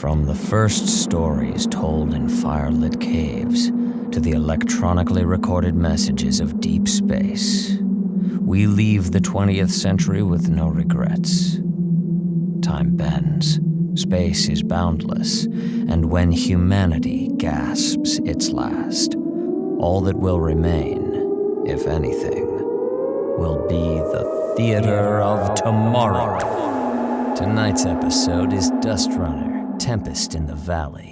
From the first stories told in firelit caves to the electronically recorded messages of deep space, we leave the 20th century with no regrets. Time bends, space is boundless, and when humanity gasps its last, all that will remain, if anything, will be the theater of tomorrow. Tonight's episode is Dust Runner, Tempest in the Valley.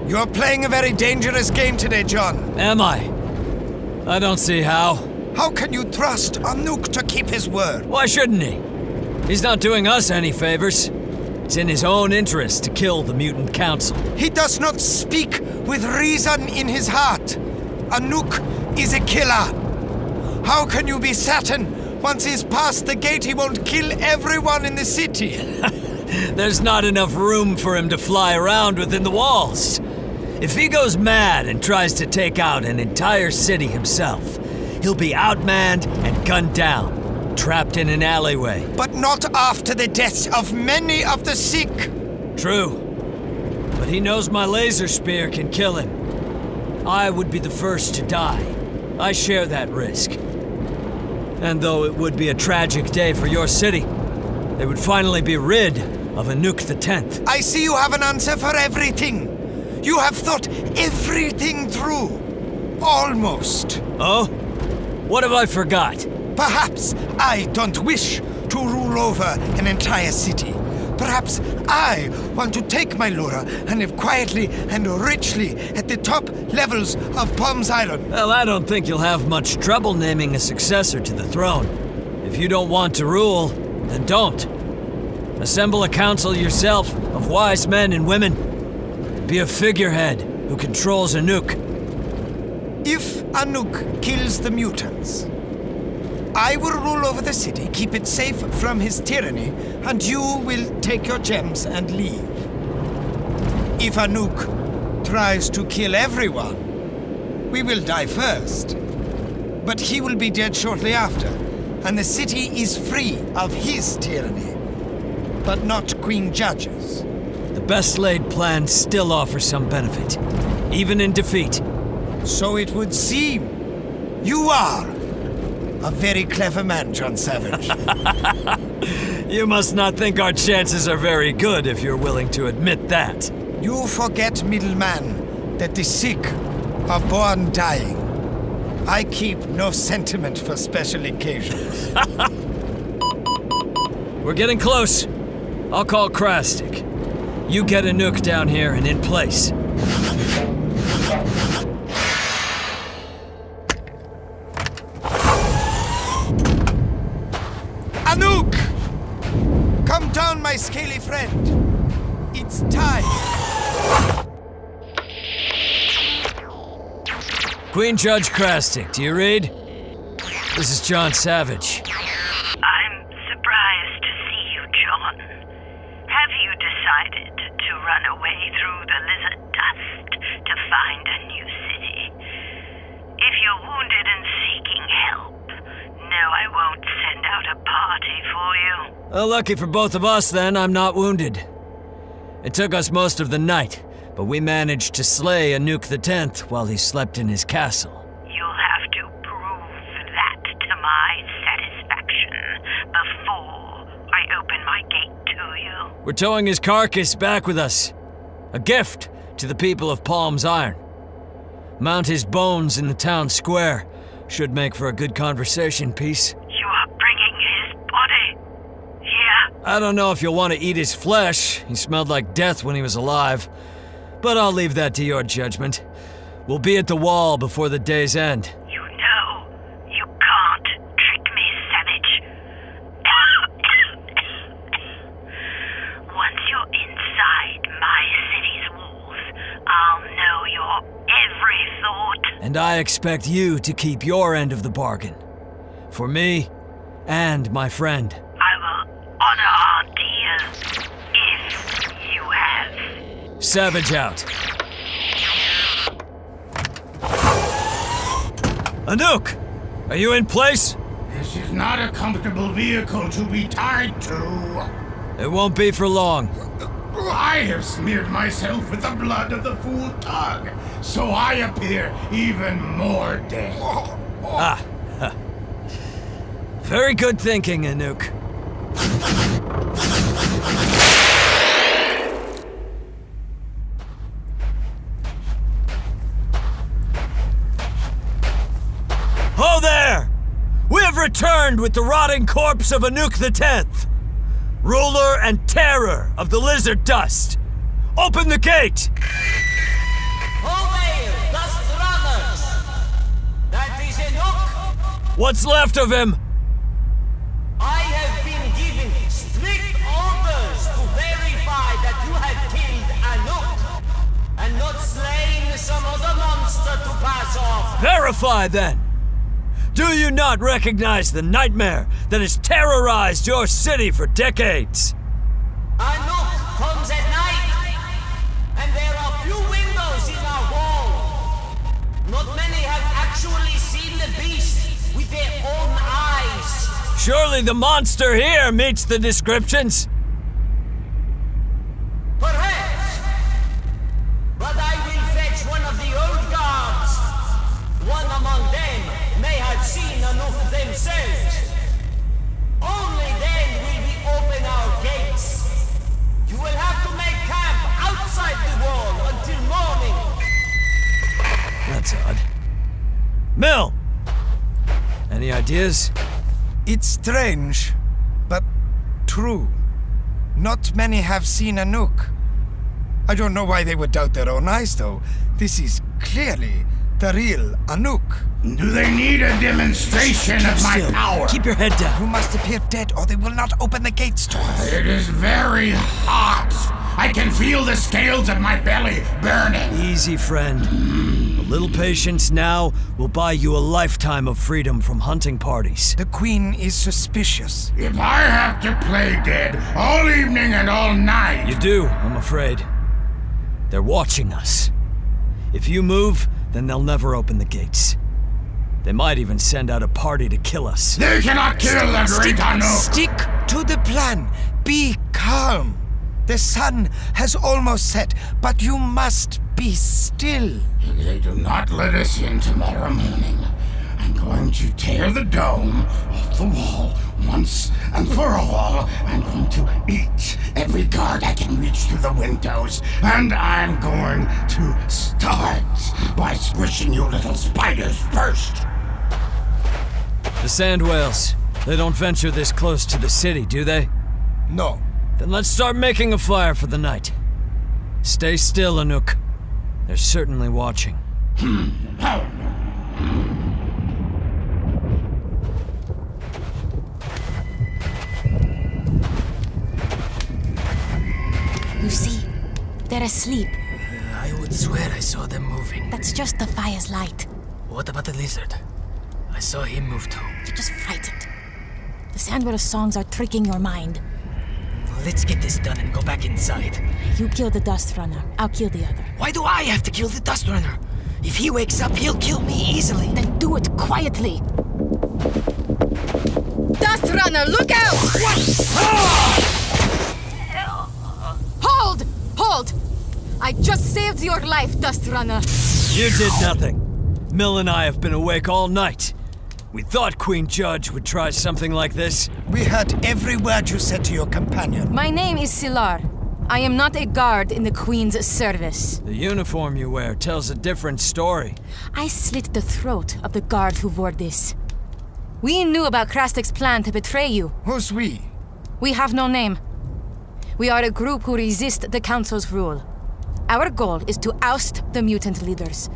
You're playing a very dangerous game today, John. Am I? I don't see how. How can you trust Anouk to keep his word? Why shouldn't he? He's not doing us any favors. It's in his own interest to kill the Mutant Council. He does not speak with reason in his heart. Anouk is a killer. How can you be certain once he's past the gate he won't kill everyone in the city? There's not enough room for him to fly around within the walls. If he goes mad and tries to take out an entire city himself, he'll be outmanned and gunned down, trapped in an alleyway. But not after the deaths of many of the sick. True. But he knows my laser spear can kill him. I would be the first to die. I share that risk. And though it would be a tragic day for your city, they would finally be rid of Anouk the 10th. I see you have an answer for everything. You have thought everything through. Almost. Oh? What have I forgot? Perhaps I don't wish to rule over an entire city. Perhaps I want to take my Laura and live quietly and richly at the top levels of Palms Island. Well, I don't think you'll have much trouble naming a successor to the throne. If you don't want to rule, then don't. Assemble a council yourself of wise men and women. Be a figurehead who controls Anouk. If Anouk kills the mutants, I will rule over the city, keep it safe from his tyranny, and you will take your gems and leave. If Anouk tries to kill everyone, we will die first. But he will be dead shortly after, and the city is free of his tyranny, but not Queen Judge's. The best laid plan still offers some benefit, even in defeat. So it would seem. You are a very clever man, John Savage. You must not think our chances are very good if you're willing to admit that. You forget, middleman, that the sick are born dying. I keep no sentiment for special occasions. We're getting close. I'll call Krastik. You get Anouk down here and in place. Anouk! Come down, my scaly friend. It's time. Queen Judge Krastik, do you read? This is John Savage. I'm surprised to see you, John. Have you decided to run away through the lizard dust to find a new city? If you're wounded and seeking help, no, I won't send out a party for you. Well, lucky for both of us, then, I'm not wounded. It took us most of the night, but we managed to slay Anouk the 10th while he slept in his castle. You'll have to prove that to my satisfaction before I open my gate to you. We're towing his carcass back with us. A gift to the people of Palm's Iron. Mount his bones in the town square. Should make for a good conversation piece. You are bringing his body here? I don't know if you'll want to eat his flesh. He smelled like death when he was alive. But I'll leave that to your judgment. We'll be at the wall before the day's end. You know you can't trick me, savage. Once you're inside my city's walls, I'll know your every thought. And I expect you to keep your end of the bargain. For me and my friend. I will honor our deal if you have. Savage out. Anouk! Are you in place? This is not a comfortable vehicle to be tied to. It won't be for long. I have smeared myself with the blood of the fool Tug, so I appear even more dead. Very good thinking, Anouk. Ho there! We have returned with the rotting corpse of Anouk the 10th, ruler and terror of the lizard dust. Open the gate! Ho there, dust runners! That is Anouk. What's left of him? I have been given strict orders to verify that you have killed Anouk and not slain some other monster to pass off. Verify then! Do you not recognize the nightmare that has terrorized your city for decades? Anouk comes at night, and there are few windows in our wall. Not many have actually seen the beast with their own eyes. Surely the monster here meets the descriptions. Perhaps, but I will fetch one of the old guards. One among them may have seen Anouk themselves. Only then will we open our gates. You will have to make camp outside the wall until morning. That's odd. Mill! Any ideas? It's strange, but true. Not many have seen Anouk. I don't know why they would doubt their own eyes, though. This is clearly the real Anouk. Do they need a demonstration of my Still, power? keep your head down. You must appear dead, or they will not open the gates to us. It is very hot. I can feel the scales of my belly burning. Easy, friend. A little patience now will buy you a lifetime of freedom from hunting parties. The Queen is suspicious. If I have to play dead all evening and all night... You do, I'm afraid. They're watching us. If you move, then they'll never open the gates. They might even send out a party to kill us. They cannot kill the great Anouk. Stick to the plan. Be calm. The sun has almost set, but you must be still. If they do not let us in tomorrow morning, I'm going to tear the dome off the wall once and for all. I'm going to eat every guard I can reach through the windows. And I'm going to start by squishing you little spiders first. The sand whales, they don't venture this close to the city, do they? No. Then let's start making a fire for the night. Stay still, Anouk. They're certainly watching. You see, they're asleep. I would swear I saw them moving. That's just the fire's light. What about the lizard? I saw him move too. You're just frightened. The Sandwell songs are tricking your mind. Let's get this done and go back inside. You kill the Dust Runner, I'll kill the other. Why do I have to kill the Dust Runner? If he wakes up, he'll kill me easily. Then do it quietly. Dust Runner, look out! Hold! Hold! I just saved your life, Dust Runner. You did nothing. Mill and I have been awake all night. We thought Queen Judge would try something like this. We heard every word you said to your companion. My name is Silar. I am not a guard in the Queen's service. The uniform you wear tells a different story. I slit the throat of the guard who wore this. We knew about Krastek's plan to betray you. Who's we? We have no name. We are a group who resist the Council's rule. Our goal is to oust the mutant leaders.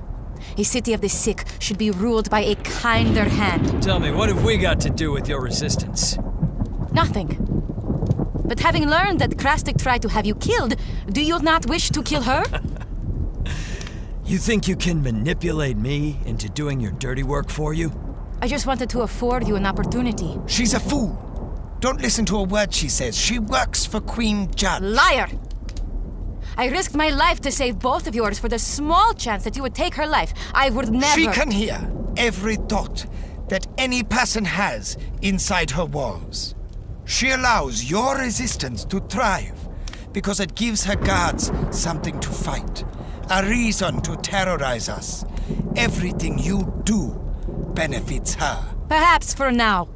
A city of the sick should be ruled by a kinder hand. Tell me, what have we got to do with your resistance? Nothing. But having learned that Krastek tried to have you killed, do you not wish to kill her? You think you can manipulate me into doing your dirty work for you? I just wanted to afford you an opportunity. She's a fool. Don't listen to a word she says. She works for Queen Judge. Liar! I risked my life to save both of yours for the small chance that you would take her life. I would never... She can hear every thought that any person has inside her walls. She allows your resistance to thrive because it gives her guards something to fight, a reason to terrorize us. Everything you do benefits her. Perhaps for now.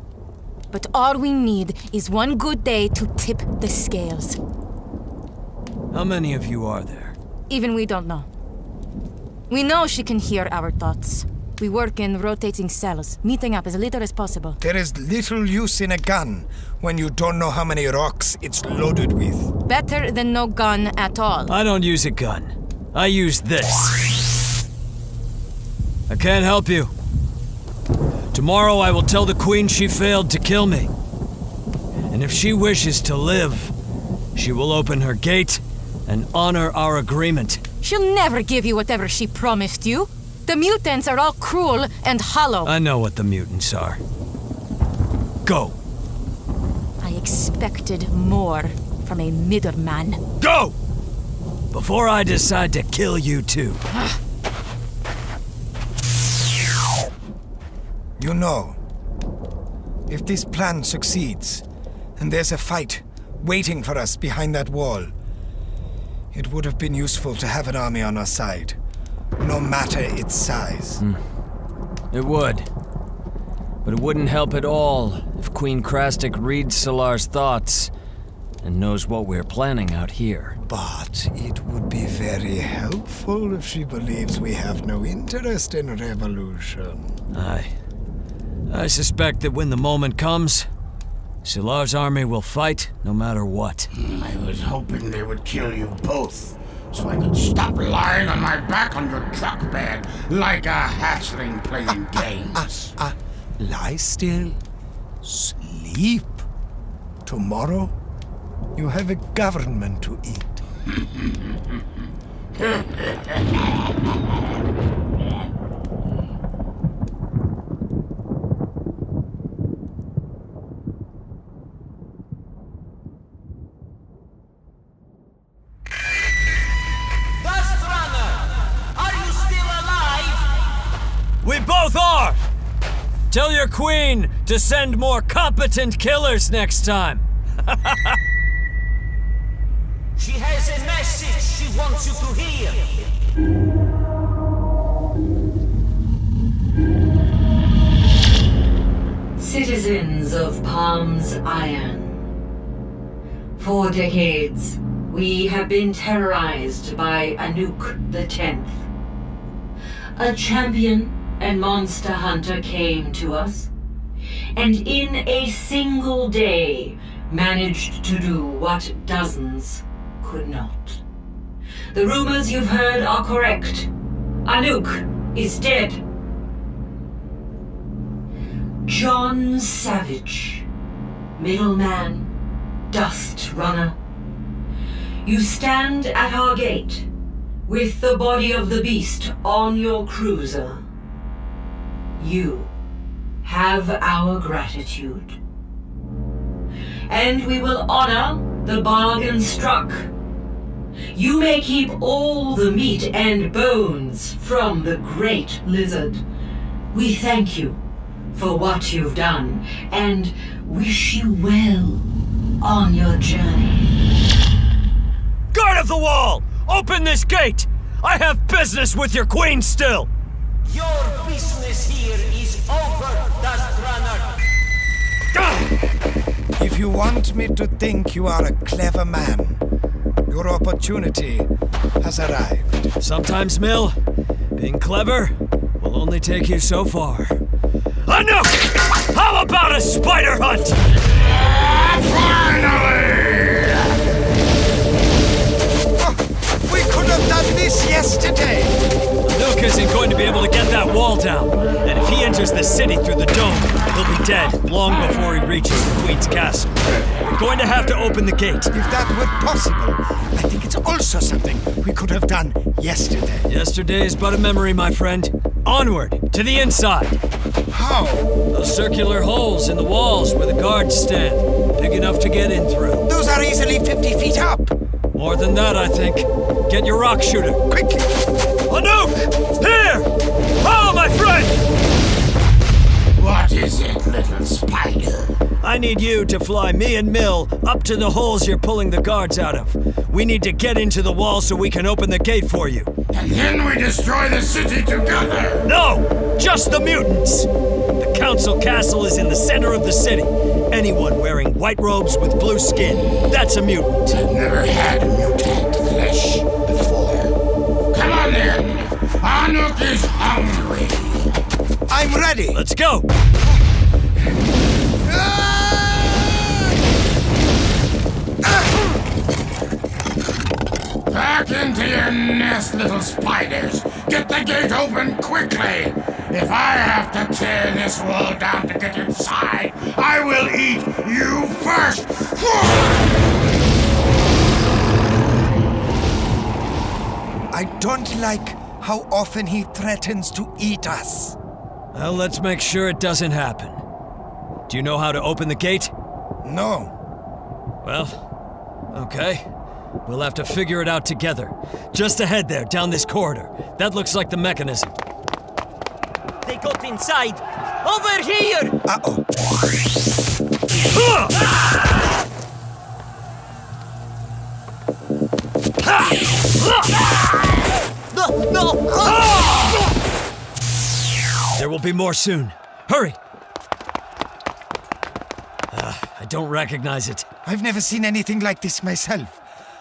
But all we need is one good day to tip the scales. How many of you are there? Even we don't know. We know she can hear our thoughts. We work in rotating cells, meeting up as little as possible. There is little use in a gun when you don't know how many rocks it's loaded with. Better than no gun at all. I don't use a gun. I use this. I can't help you. Tomorrow I will tell the Queen she failed to kill me. And if she wishes to live, she will open her gate and honor our agreement. She'll never give you whatever she promised you. The mutants are all cruel and hollow. I know what the mutants are. Go. I expected more from a middleman. Go! Before I decide to kill you too. You know, if this plan succeeds, and there's a fight waiting for us behind that wall, it would have been useful to have an army on our side, no matter its size. It would. But it wouldn't help at all if Queen Krastek reads Solar's thoughts and knows what we're planning out here. But it would be very helpful if she believes we have no interest in revolution. I suspect that when the moment comes, Solar's army will fight no matter what. I was hoping they would kill you both, so I could stop lying on my back on your truck bed like a hatchling playing games. Lie still. Sleep. Tomorrow, you have a government to eat. We both are! Tell your queen to send more competent killers next time. She has a message she wants you to hear. Citizens of Palm's Iron. For decades, we have been terrorized by Anuk the 10th. A champion and monster hunter came to us, and in a single day managed to do what dozens could not. The rumors you've heard are correct. Anuk is dead. John Savage, middleman, dust runner. You stand at our gate with the body of the beast on your cruiser. You have our gratitude. And we will honor the bargain struck. You may keep all the meat and bones from the great lizard. We thank you for what you've done and wish you well on your journey. Guard of the wall! Open this gate! I have business with your queen still! Your business here is over, Dust If you want me to think you are a clever man, your opportunity has arrived. Sometimes, Mill, being clever will only take you so far. Anouk! How about a spider hunt? Finally! Oh, we could have done this yesterday. Anouk isn't going to be able to get that wall down. And if he enters the city through the dome, he'll be dead long before he reaches the Queen's castle. We're going to have to open the gate. If that were possible, I think it's also something we could have done yesterday. Yesterday is but a memory, my friend. Onward, to the inside. How? Those circular holes in the walls where the guards stand. Big enough to get in through. Those are easily 50 feet up. More than that, I think. Get your rock shooter. Quickly! Anouk! Here! Follow my friend! What is it, little spider? I need you to fly me and Mill up to the holes you're pulling the guards out of. We need to get into the wall so we can open the gate for you. And then we destroy the city together. No! Just the mutants! The council castle is in the center of the city. Anyone wearing white robes with blue skin, that's a mutant. I've never had mutant flesh before. Come on then. Anouk is hungry. I'm ready. Let's go! Back into your nest, little spiders. Get the gate open quickly. If I have to tear this wall down to get inside, I will eat you first. I don't like how often he threatens to eat us. Well, let's make sure it doesn't happen. Do you know how to open the gate? No. Well, okay. We'll have to figure it out together. Just ahead there, down this corridor. That looks like the mechanism. They got inside. Over here! Uh-oh. No! There will be more soon. Hurry! I don't recognize it. I've never seen anything like this myself.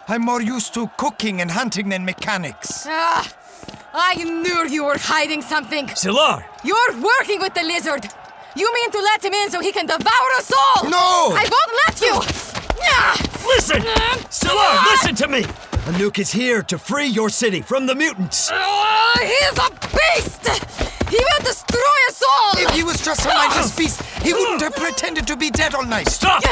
I'm more used to cooking and hunting than mechanics. I knew you were hiding something. Silar! You're working with the lizard. You mean to let him in so he can devour us all? No! I won't let you! Listen! Silar, listen to me! Anouk is here to free your city from the mutants. He's a beast! He will destroy us all! If he was just a mindless beast, he wouldn't have pretended to be dead all night. Stop!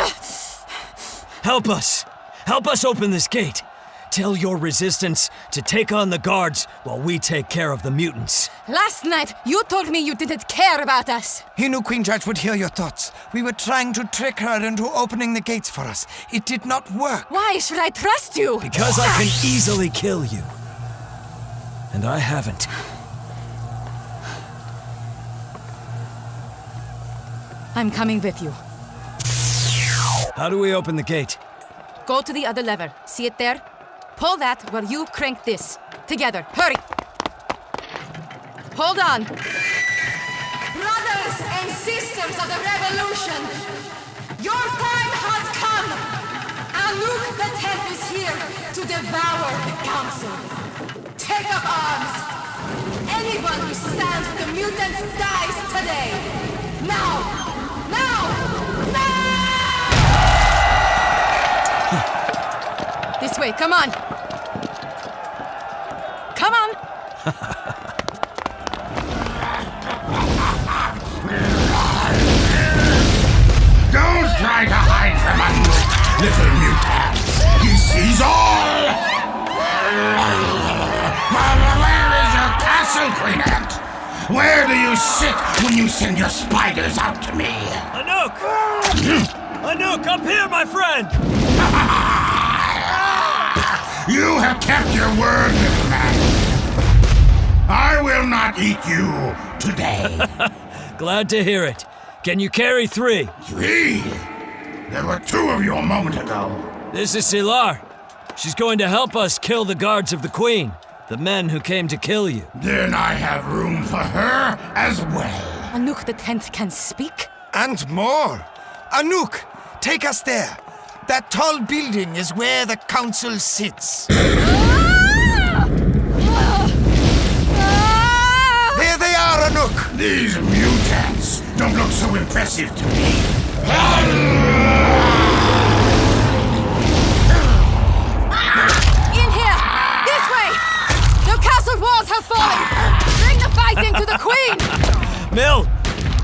Help us. Help us open this gate. Tell your resistance to take on the guards while we take care of the mutants. Last night, you told me you didn't care about us. He knew Queen Judge would hear your thoughts. We were trying to trick her into opening the gates for us. It did not work. Why should I trust you? Because I can easily kill you. And I haven't. I'm coming with you. How do we open the gate? Go to the other lever. See it there? Pull that while you crank this. Together. Hurry! Hold on. Brothers and sisters of the revolution, your time has come. Anouk the Tenth is here to devour the council. Take up arms. Anyone who stands with the mutants dies today. Now! Now! Now! This way, come on! Come on! Don't try to hide from Anouk, little mutant. He sees all. Where is your castle, Queen Ant? Where do you sit when you send your spiders out to me? Anouk! Anouk, up here, my friend! You have kept your word, little man. I will not eat you today. Glad to hear it. Can you carry 3? 3? There were 2 of you a moment ago. This is Silar. She's going to help us kill the guards of the Queen, the men who came to kill you. Then I have room for her as well. Anouk the Tenth can speak? And more. Anouk, take us there. That tall building is where the council sits. There they are, Anouk. These mutants don't look so impressive to me. In here! This way! The castle walls have fallen! Bring the fighting to the queen! Mill,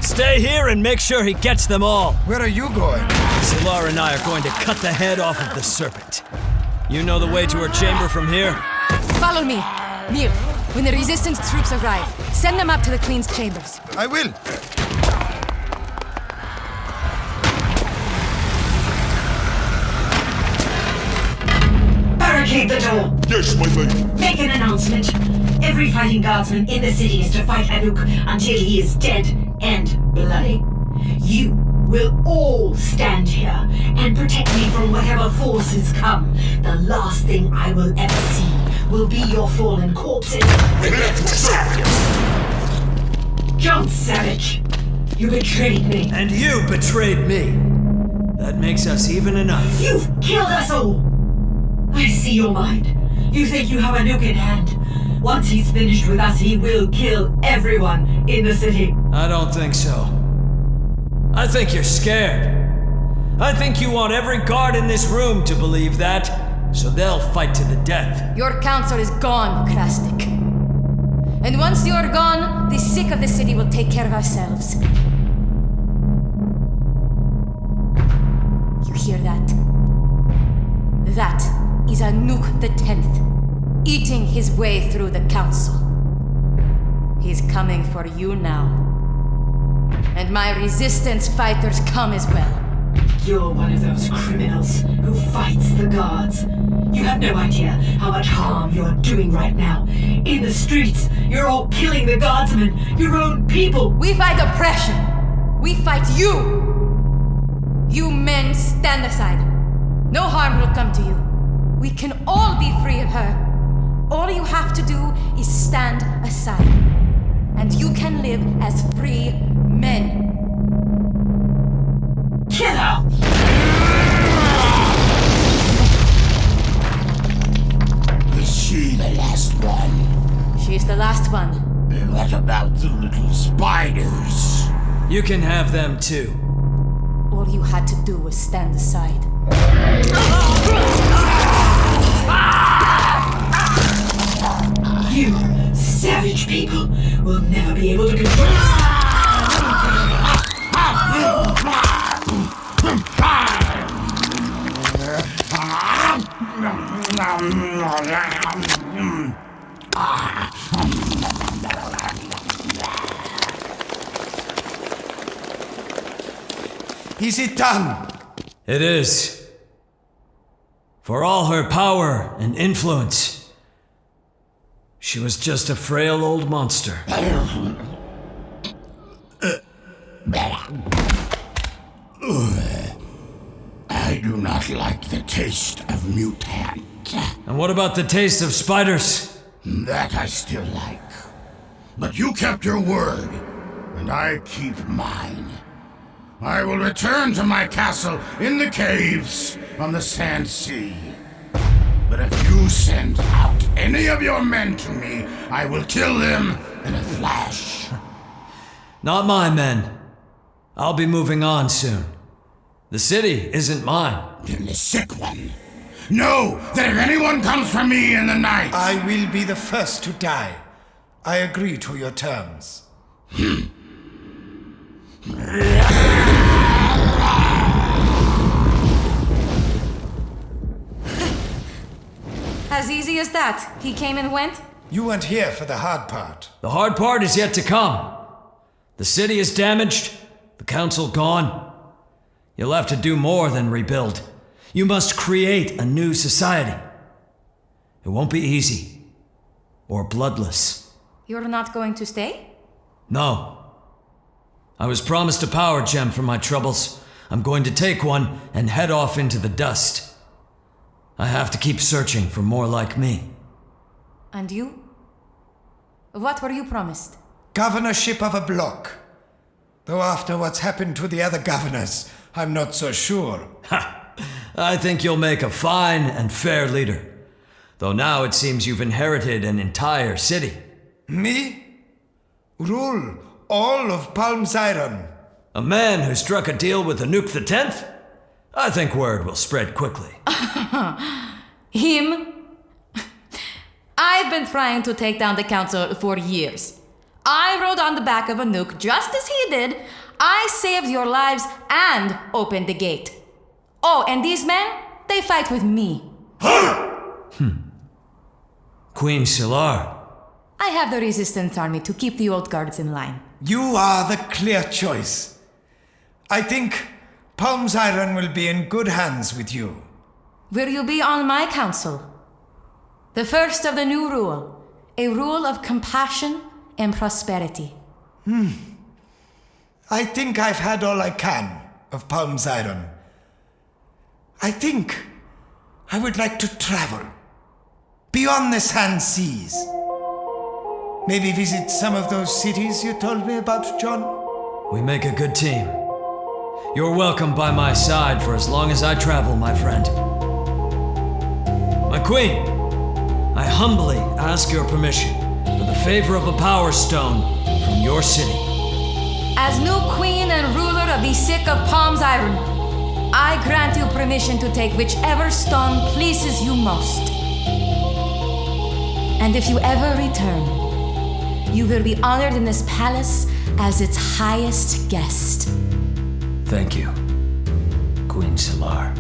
stay here and make sure he gets them all. Where are you going? Solar and I are going to cut the head off of the serpent. You know the way to her chamber from here? Follow me. Mir, when the resistance troops arrive, send them up to the queen's chambers. I will. Barricade the door. Yes, my lady. Make an announcement. Every fighting guardsman in the city is to fight Anouk until he is dead and bloody. You will all stand here and protect me from whatever forces come. The last thing I will ever see will be your fallen corpses. John Savage, you betrayed me. And you betrayed me. That makes us even enough. You've killed us all. I see your mind. You think you have Anouk in hand. Once he's finished with us, he will kill everyone in the city. I don't think so. I think you're scared. I think you want every guard in this room to believe that, so they'll fight to the death. Your council is gone, Krasnik. And once you're gone, the sick of the city will take care of ourselves. You hear that? That is Anouk the 10th, eating his way through the council. He's coming for you now. And my resistance fighters come as well. You're one of those criminals who fights the guards. You have no idea how much harm you're doing right now. In the streets, you're all killing the guardsmen, your own people. We fight oppression. We fight you. You men stand aside. No harm will come to you. We can all be free of her. All you have to do is stand aside. And you can live as free men. Kill her! Is she the last one? She's the last one. What about the little spiders? You can have them too. All you had to do was stand aside. You savage people will never be able to control. Is it done? It is. For all her power and influence, she was just a frail old monster. I do not like the taste of mutant. And what about the taste of spiders? That I still like. But you kept your word, and I keep mine. I will return to my castle in the caves on the Sand Sea. But if you send out any of your men to me, I will kill them in a flash. Not my men. I'll be moving on soon. The city isn't mine. Then the sick one. Know that if anyone comes for me in the night, I will be the first to die. I agree to your terms. As easy as that. He came and went? You weren't here for the hard part. The hard part is yet to come. The city is damaged, the council gone. You'll have to do more than rebuild. You must create a new society. It won't be easy. Or bloodless. You're not going to stay? No. I was promised a power gem for my troubles. I'm going to take one and head off into the dust. I have to keep searching for more like me. And you? What were you promised? Governorship of a block. Though after what's happened to the other governors, I'm not so sure. I think you'll make a fine and fair leader. Though now it seems you've inherited an entire city. Me? Rule all of Palm's Iron. A man who struck a deal with Anuk the 10th? I think word will spread quickly. Him? I've been trying to take down the council for years. I rode on the back of Anuk just as he did. I saved your lives and opened the gate. Oh, and these men, they fight with me. Queen Silar. I have the resistance army to keep the old guards in line. You are the clear choice. I think Palm's Iron will be in good hands with you. Will you be on my council? The first of the new rule, a rule of compassion and prosperity. I think I've had all I can of Palm's Iron. I think I would like to travel beyond the sand seas. Maybe visit some of those cities you told me about, John? We make a good team. You're welcome by my side for as long as I travel, my friend. My queen, I humbly ask your permission for the favor of a power stone from your city. As new queen and ruler of the sick of Palm's Iron, I grant you permission to take whichever stone pleases you most. And if you ever return, you will be honored in this palace as its highest guest. Thank you, Queen Silar.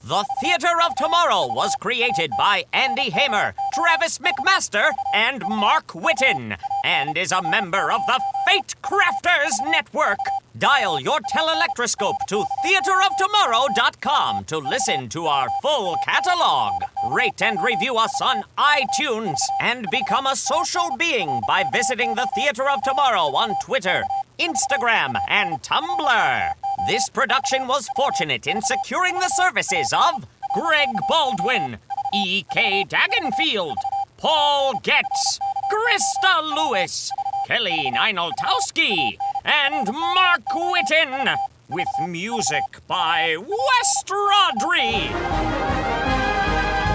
The Theater of Tomorrow was created by Andy Hamer, Travis McMaster, and Mark Whitten, and is a member of the Fate Crafters Network. Dial your telelectroscope to theateroftomorrow.com to listen to our full catalog. Rate and review us on iTunes, and become a social being by visiting the Theater of Tomorrow on Twitter, Instagram, and Tumblr. This production was fortunate in securing the services of Greg Baldwin, E.K. Dagenfield, Paul Getz, Krista Lewis, Kelly Neinoltowski, and Mark Whitten, with music by West Rodri.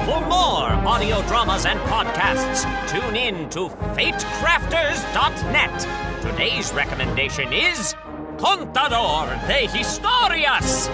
For more audio dramas and podcasts, tune in to FateCrafters.net. Today's recommendation is Contador de Historias.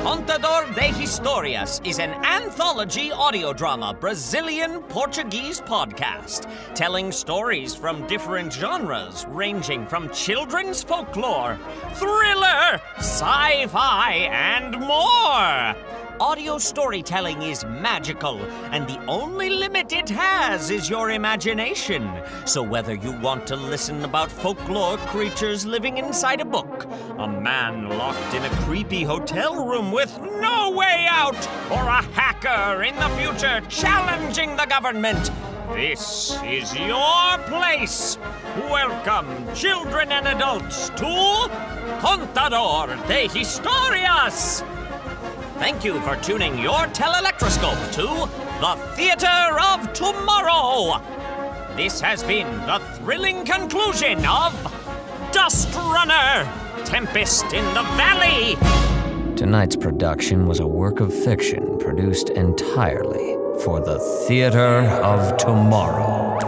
Contador de Historias is an anthology audio drama Brazilian-Portuguese podcast telling stories from different genres ranging from children's folklore, thriller, sci-fi, and more. Audio storytelling is magical, and the only limit it has is your imagination. So whether you want to listen about folklore creatures living inside a book, a man locked in a creepy hotel room with no way out, or a hacker in the future challenging the government, this is your place. Welcome, children and adults, to Contador de Historias. Thank you for tuning your telelectroscope to the Theater of Tomorrow. This has been the thrilling conclusion of Dust Runner, Tempest in the Valley. Tonight's production was a work of fiction produced entirely for the Theater of Tomorrow.